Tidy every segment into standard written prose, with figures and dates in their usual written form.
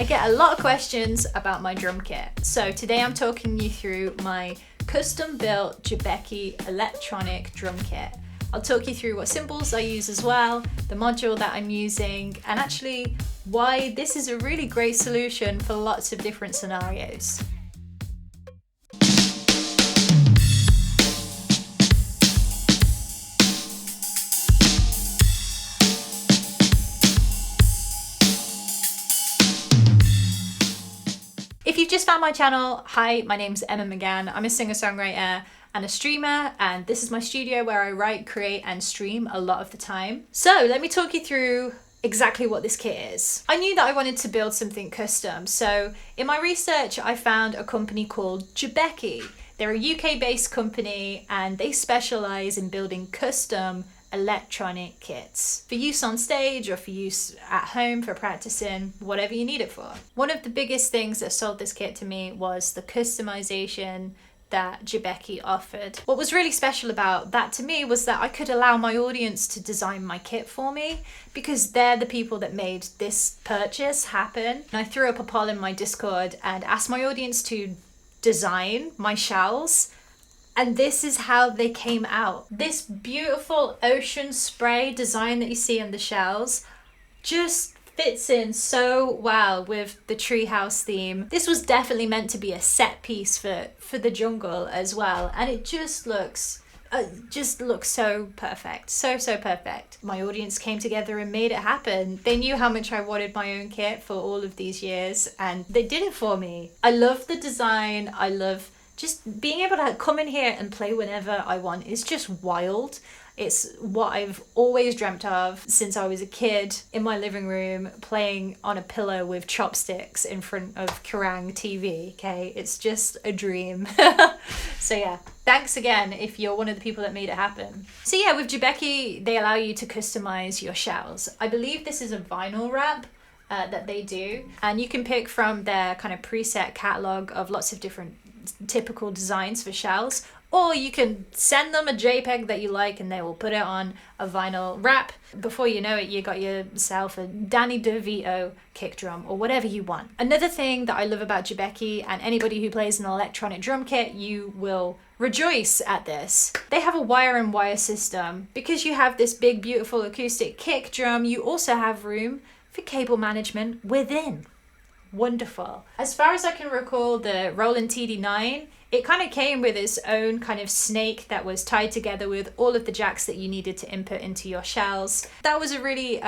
I get a lot of questions about my drum kit. So today I'm talking you through my custom built Jobecky Electronic Drum Kit. I'll talk you through what cymbals I use as well, the module that I'm using, and actually why this is a really great solution for lots of different scenarios. If you've just found my channel, hi, my name's Emma McGann. I'm a singer-songwriter and a streamer, and this is my studio where I write, create, and stream a lot of the time. So let me talk you through exactly what this kit is. I knew that I wanted to build something custom, so in my research I found a company called Jobecky. They're a UK-based company and they specialize in building custom electronic kits for use on stage or for use at home for practicing, whatever you need it for. One of the biggest things that sold this kit to me was the customization that Jobecky offered. What was really special about that to me was that I could allow my audience to design my kit for me, because they're the people that made this purchase happen. And I threw up a poll in my Discord and asked my audience to design my shells, and this is how they came out. This beautiful ocean spray design that you see on the shells just fits in so well with the treehouse theme. This was definitely meant to be a set piece for the jungle as well, and it just looks so perfect, so perfect. My audience came together and made it happen. They knew how much I wanted my own kit for all of these years, and they did it for me. I love the design. I love just being able to come in here and play whenever I want. It's just wild. It's what I've always dreamt of since I was a kid, in my living room playing on a pillow with chopsticks in front of Kerrang TV, okay? It's just a dream. So yeah, thanks again if you're one of the people that made it happen. So yeah, with Jobecky, they allow you to customize your shells. I believe this is a vinyl wrap that they do, and you can pick from their kind of preset catalog of lots of different typical designs for shells, or you can send them a JPEG that you like and they will put it on a vinyl wrap. Before you know it, you got yourself a Danny DeVito kick drum or whatever you want. Another thing that I love about Jobecky, and anybody who plays an electronic drum kit, you will rejoice at this. They have a wire-in-wire system. Because you have this big beautiful acoustic kick drum, you also have room for cable management within. Wonderful. As far as I can recall, the Roland TD9, it kind of came with its own kind of snake that was tied together with all of the jacks that you needed to input into your shells. That was a really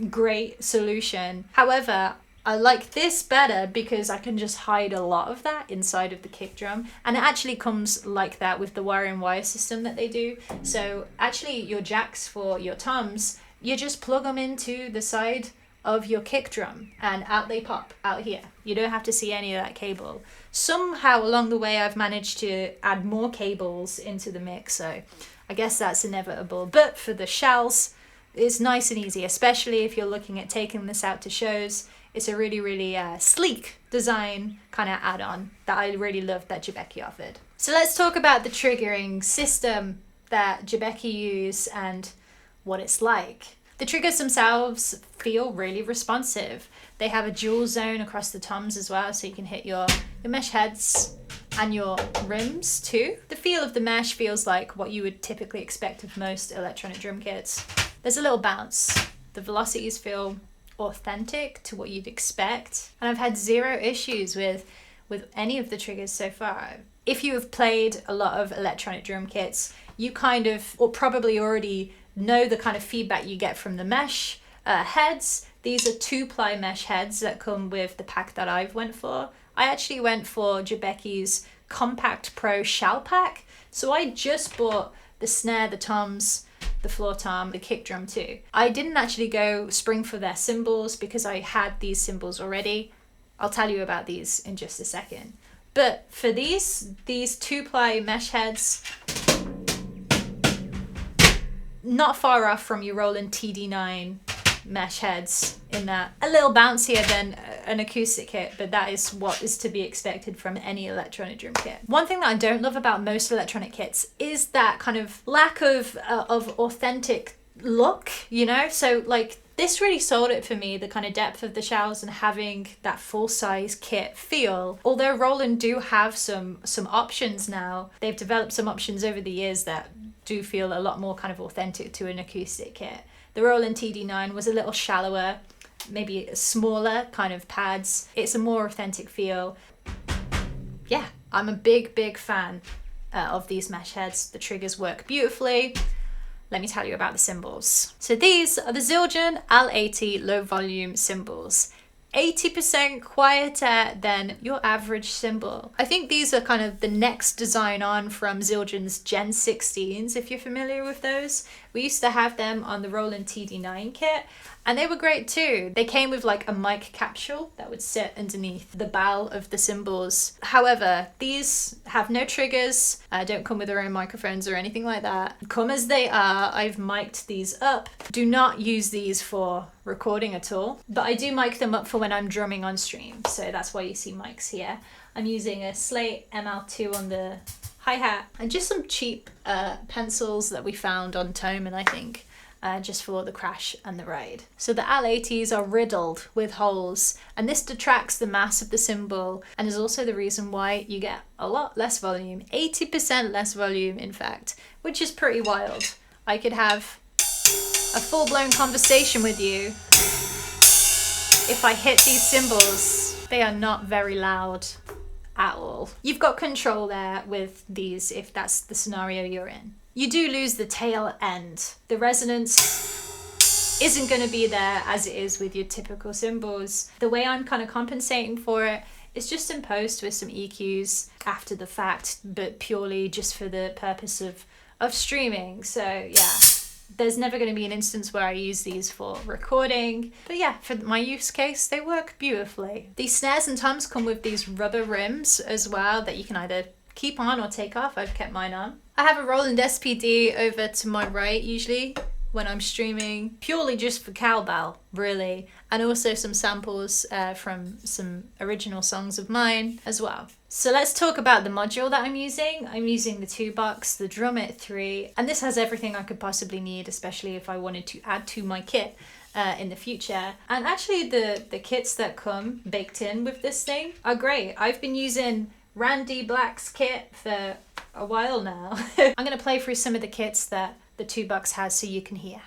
great solution. However, I like this better because I can just hide a lot of that inside of the kick drum, and it actually comes like that with the wire-in-wire system that they do. So actually your jacks for your toms, you just plug them into the side of your kick drum and out they pop out here. You don't have to see any of that cable. Somehow along the way I've managed to add more cables into the mix, so I guess that's inevitable. But for the shells, it's nice and easy, especially if you're looking at taking this out to shows. It's a really sleek design kind of add-on that I really love that Jobecky offered. So let's talk about the triggering system that Jobecky use and what it's like. The triggers themselves feel really responsive. They have a dual zone across the toms as well, so you can hit your mesh heads and your rims too. The feel of the mesh feels like what you would typically expect of most electronic drum kits. There's a little bounce. The velocities feel authentic to what you'd expect, and I've had zero issues with any of the triggers so far. If you have played a lot of electronic drum kits, you kind of, or probably already know the kind of feedback you get from the mesh heads. These are 2-ply mesh heads that come with the pack that I've went for. I actually went for Jobecky's Compact Pro Shell Pack. So I just bought the snare, the toms, the floor tom, the kick drum too. I didn't actually go spring for their cymbals because I had these cymbals already. I'll tell you about these in just a second. But for these 2-ply mesh heads, not far off from your Roland TD9 mesh heads in that. A little bouncier than an acoustic kit, but that is what is to be expected from any electronic drum kit. One thing that I don't love about most electronic kits is that kind of lack of authentic look, you know? So like This really sold it for me, the kind of depth of the shells and having that full-size kit feel. Although Roland do have some options now, they've developed some options over the years that do feel a lot more kind of authentic to an acoustic kit. The Roland TD9 was a little shallower, maybe smaller kind of pads. It's a more authentic feel. Yeah, I'm a big fan of these mesh heads. The triggers work beautifully. Let me tell you about the cymbals. So these are the Zildjian L80 Low Volume cymbals. 80% quieter than your average cymbal. I think these are kind of the next design on from Zildjian's Gen 16s, if you're familiar with those. We used to have them on the Roland TD9 kit, and they were great too. They came with like a mic capsule that would sit underneath the bowl of the cymbals. However, these have no triggers, don't come with their own microphones or anything like that. Come as they are, I've mic'd these up. Do not use these for recording at all, but I do mic them up for when I'm drumming on stream, so that's why you see mics here. I'm using a Slate ML2 on the hi-hat and just some cheap pencils that we found on Thomann, I think, just for the crash and the ride. So the L80s are riddled with holes, and this detracts the mass of the cymbal and is also the reason why you get a lot less volume, 80% less volume in fact, which is pretty wild. I could have a full-blown conversation with you if I hit these cymbals. They are not very loud at all. You've got control there with these if that's the scenario you're in. You do lose the tail end. The resonance isn't going to be there as it is with your typical cymbals. The way I'm kind of compensating for it is just in post with some EQs after the fact, but purely just for the purpose of streaming. So yeah, there's never going to be an instance where I use these for recording. But yeah, for my use case, they work beautifully. These snares and toms come with these rubber rims as well that you can either keep on or take off. I've kept mine on. I have a Roland SPD over to my right usually when I'm streaming, purely just for cowbell, really. And also some samples from some original songs of mine as well. So let's talk about the module that I'm using. I'm using the 2-box, the DrumIt 3, and this has everything I could possibly need, especially if I wanted to add to my kit in the future. And actually the kits that come baked in with this thing are great. I've been using Randy Black's kit for a while now. I'm going to play through some of the kits that the 2-box has so you can hear.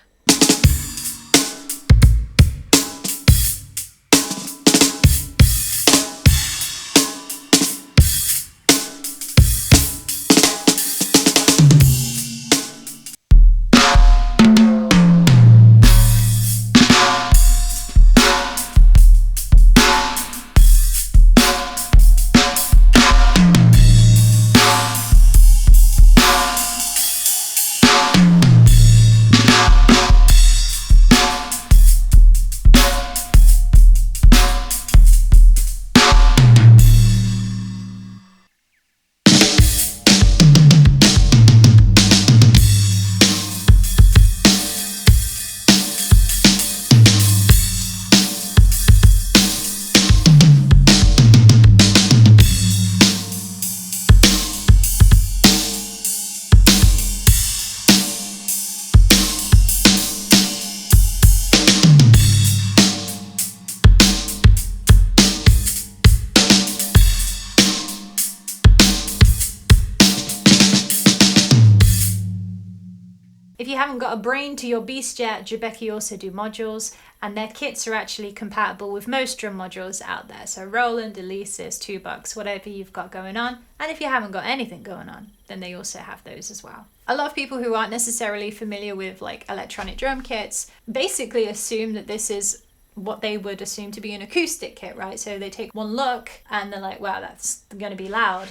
If you haven't got a brain to your beast yet, Jobecky also do modules, and their kits are actually compatible with most drum modules out there. So Roland, Alesis, 2-box, whatever you've got going on. And if you haven't got anything going on, then they also have those as well. A lot of people who aren't necessarily familiar with like electronic drum kits basically assume that this is what they would assume to be an acoustic kit, right? So they take one look and they're like, wow, that's going to be loud.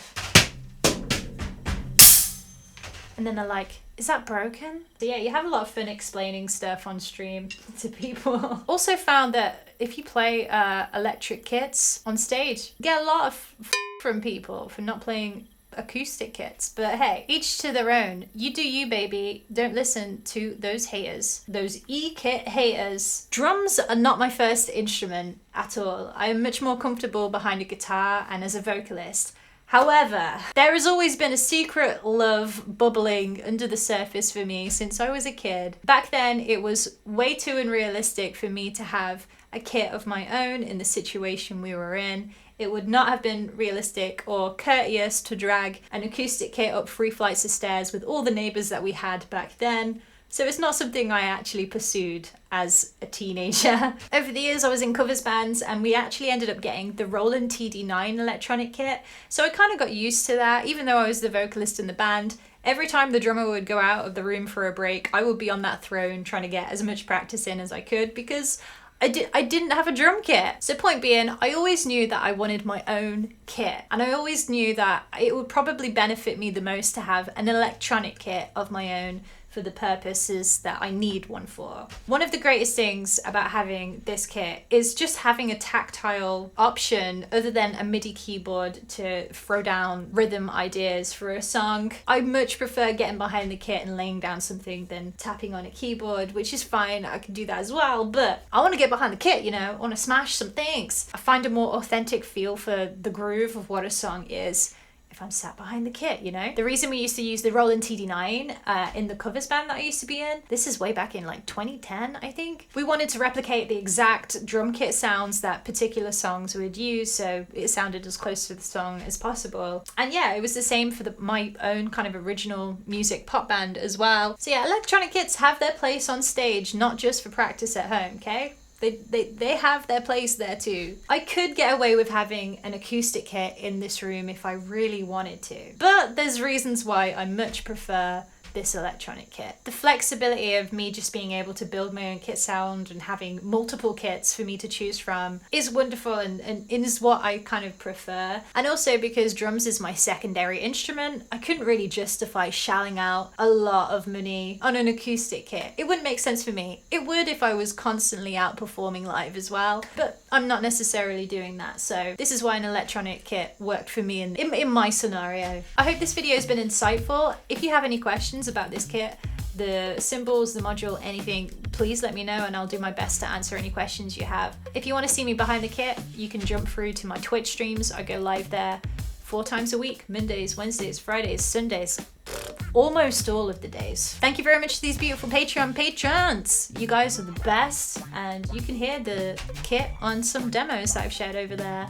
And then they're like, is that broken? So yeah, you have a lot of fun explaining stuff on stream to people. Also found that if you play electric kits on stage, you get a lot of from people for not playing acoustic kits. But hey, each to their own. You do you, baby. Don't listen to those haters. Those E-kit haters. Drums are not my first instrument at all. I am much more comfortable behind a guitar and as a vocalist. However, there has always been a secret love bubbling under the surface for me since I was a kid. Back then, it was way too unrealistic for me to have a kit of my own in the situation we were in. It would not have been realistic or courteous to drag an acoustic kit up 3 flights of stairs with all the neighbours that we had back then. So it's not something I actually pursued as a teenager. Over the years I was in covers bands and we actually ended up getting the Roland TD9 electronic kit. So I kind of got used to that. Even though I was the vocalist in the band, every time the drummer would go out of the room for a break, I would be on that throne trying to get as much practice in as I could because I didn't have a drum kit. So point being, I always knew that I wanted my own kit. And I always knew that it would probably benefit me the most to have an electronic kit of my own for the purposes that I need one for. One of the greatest things about having this kit is just having a tactile option other than a MIDI keyboard to throw down rhythm ideas for a song. I much prefer getting behind the kit and laying down something than tapping on a keyboard, which is fine, I can do that as well, but I want to get behind the kit, you know, I want to smash some things. I find a more authentic feel for the groove of what a song is if I'm sat behind the kit, you know? The reason we used to use the Roland TD9 in the covers band that I used to be in, this is way back in like 2010, I think. We wanted to replicate the exact drum kit sounds that particular songs would use, so it sounded as close to the song as possible. And yeah, it was the same for my own kind of original music pop band as well. So yeah, electronic kits have their place on stage, not just for practice at home, okay? They have their place there too. I could get away with having an acoustic kit in this room if I really wanted to, but there's reasons why I much prefer this electronic kit. The flexibility of me just being able to build my own kit sound and having multiple kits for me to choose from is wonderful and is what I kind of prefer. And also because drums is my secondary instrument, I couldn't really justify shelling out a lot of money on an acoustic kit. It wouldn't make sense for me. It would if I was constantly out performing live as well, but I'm not necessarily doing that. So this is why an electronic kit worked for me in my scenario. I hope this video has been insightful. If you have any questions about this kit, the cymbals, the module, anything, please let me know and I'll do my best to answer any questions you have. If you want to see me behind the kit, you can jump through to my Twitch streams. I go live there 4 times a week, Mondays, Wednesdays, Fridays, Sundays, almost all of the days. Thank you very much to these beautiful Patreon patrons. You guys are the best, and you can hear the kit on some demos that I've shared over there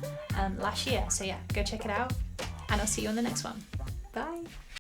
last year. So yeah, go check it out and I'll see you on the next one. Bye.